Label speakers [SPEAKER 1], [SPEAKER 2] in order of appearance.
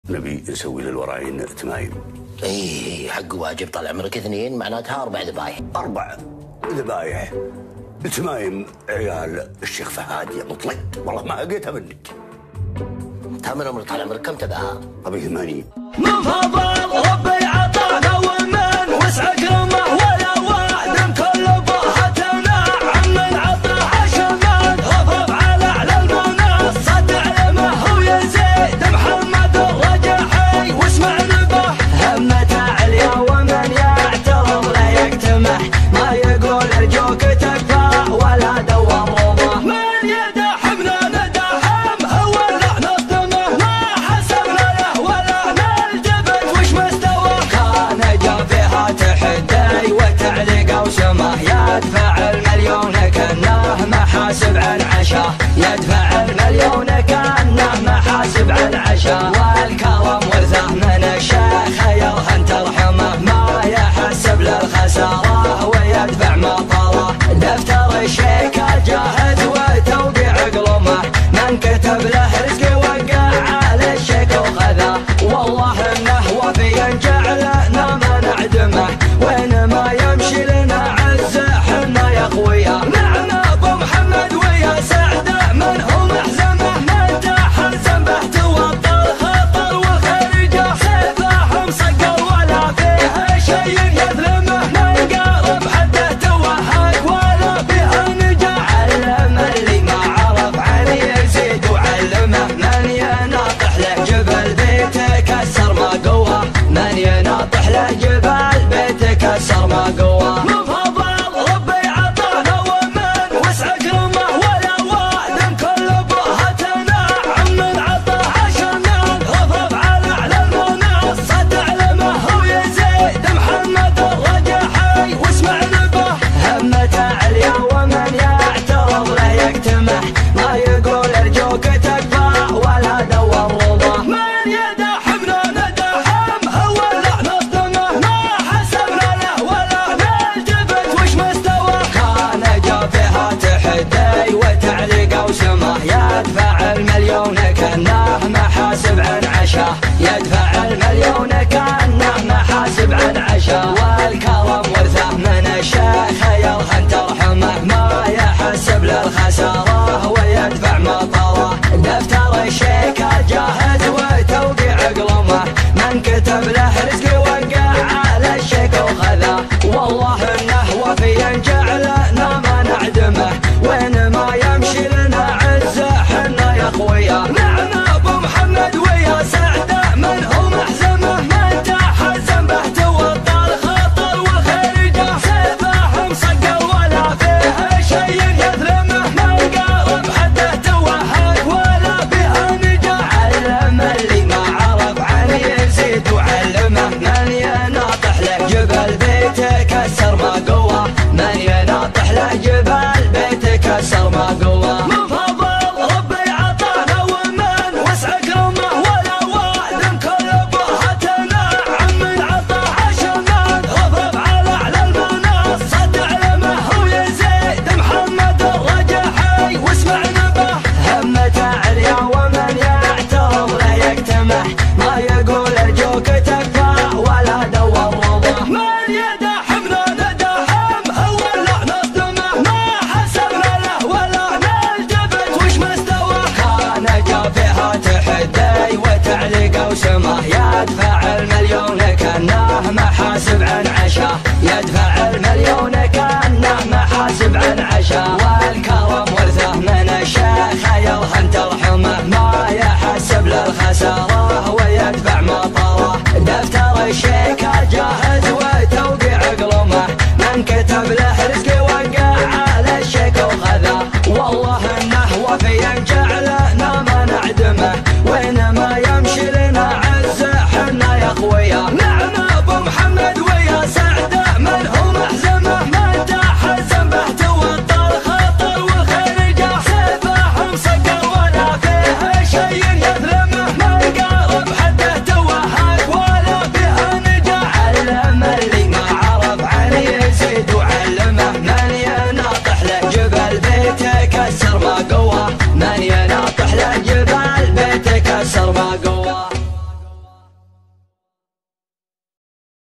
[SPEAKER 1] نبي نسوي للوراين تمايم.
[SPEAKER 2] اي حق واجب. طال عمرك 2 معناتها 4 ذبايح.
[SPEAKER 1] 4 ذبايح تمايم عيال الشيخ فهد يا مطلق، والله ما لقيتها منك.
[SPEAKER 2] تامر عمرك طال عمرك كم تبعها؟
[SPEAKER 1] ابي 80.
[SPEAKER 3] من فضل ربي عطانا ومن وسع كرمه ولا وعد كل بهتنا عمن عطى حشمان هفف على اعلى المنصه تعلمه هو يزيد محمد الرجحي واسمع نبه همته عليا ومن يعترض لا يكتمح ما يقول ارجوك تكفى ولا دور رضا من يدحمنا ندحم هو اللعنه الدمه ما حسبنا له ولا نلتفت وش مستوى كان جا فيها تحدي وتعليق وسمه يدفع المليون كانه محاسب عن عشاه يدفع المليون كانه محاسب عن عشاه والكرم ورثه من الشيخ يرهن ترحمه ما يحسب للخساره ويدفع مطره دفتر الشيك جاهز وتوقيع قلمه من كتب له رزق وقع على الشيك وخذه والله انه وفي جعلنا ما نعدمه وين ما يمشي لنا عزه حنا يا اخويا نعم ابو محمد ويا سعده من هو محزمه من تحزم به توطى الخطر وخرجه سيفه مصقر ولا فيه شيء يظلمه من قارب حده توهق ولا فيها نجاح علم اللي ما عرف علي يزيد وعلمه من يناطح له جبل بيته كسر ما قوه من يناطح له جبل بيته كسر ما قوه من فضل ربي عطانا ومن وسع كرمه ولا وعد كل بهتنا عمن عطى حشمان هفف على اعلى المنصه تعلمه هو يزيد محمد الرجحي واسمع نبه همته عليا ومن يعترض لا يكتمح ما يقول ارجوك تكفى ولا دور رضا من يدحمنا ندحم هو اللعنه الدمه ما حسبنا له ولا نلتفت وش مستوى كان جا فيها تحدي وتعليق وسمه يدفع المليون كانه محاسب عن عشاه يدفع المليون كانه محاسب عن عشاه والكرم ورثه من الشيخ يرهن ترحمه ما يحسب للخساره ويدفع مطره دفتر الشيك جاهز وتوقيع قلمه من كتب له رزق وقع على الشيك وخذه والله انه وفي جعلنا ما نعدمه وين ما يمشي لنا عزه حنا يا اخويا نعم ابو محمد ويا سعده من هو محزمه من تحزم به توطى الخطر وخرجه سيفه مصقر ولا فيه شيء يظلمه من قارب حده توهق ولا فيها نجاح علم اللي ما عرف علي يزيد وعلمه من يناطح له جبل بيته كسر ما قوه من يناطح له جبل بيته كسر ما قوه من فضل ربي عطانا ومن وسع كرمه ولا وعد كل بهتنا عمن عطى حشمان هفف على اعلى المنصه تعلمه هو يزيد محمد الرجحي واسمع نبه همته عليا ومن يعترض لا يكتمح ما يقول ارجوك تكفى ولا دور رضا من يدحمنا ندحم هو اللعنه الدمه ما حسبنا له ولا نلتفت وش مستوى كان جا فيها تحدي وتعليق وسمه يدفع المليون كانه محاسب عن